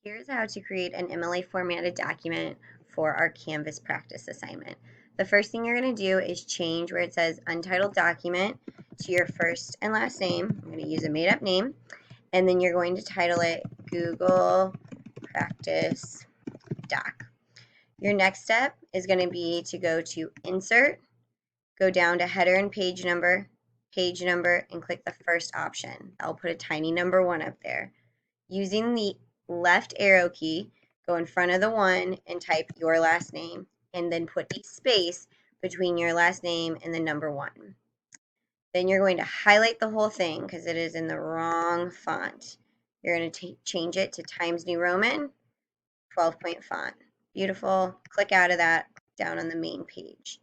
Here's how to create an MLA formatted document for our Canvas practice assignment. The first thing you're going to do is change where it says untitled document to your first and last name. I'm going to use a made up name, and then you're going to title it Google Practice Doc. Your next step is going to be to go to Insert, go down to Header and Page Number, and click the first option. I'll put a tiny number 1 up there. Using the left arrow key, go in front of the 1 and type your last name, and then put a space between your last name and the number 1. Then you're going to highlight the whole thing because it is in the wrong font. You're going to change it to Times New Roman, 12-point font. Beautiful. Click out of that down on the main page.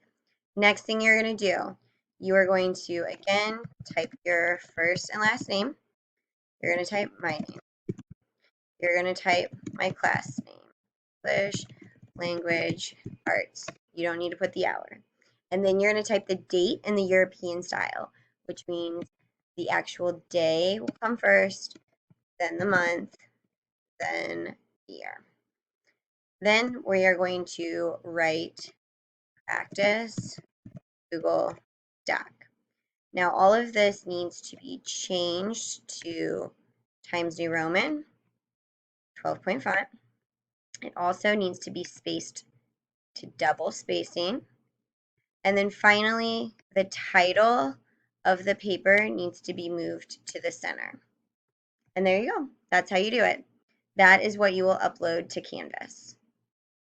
Next thing you're going to do, you are going to, again, type your first and last name. You're going to type my name. You're going to type my class name, English, Language, Arts. You don't need to put the hour. And then you're going to type the date in the European style, which means the actual day will come first, then the month, then the year. Then we are going to write practice Google Doc. Now all of this needs to be changed to Times New Roman, 12-point font. It also needs to be spaced to double spacing. And then finally, the title of the paper needs to be moved to the center. And there you go. That's how you do it. That is what you will upload to Canvas.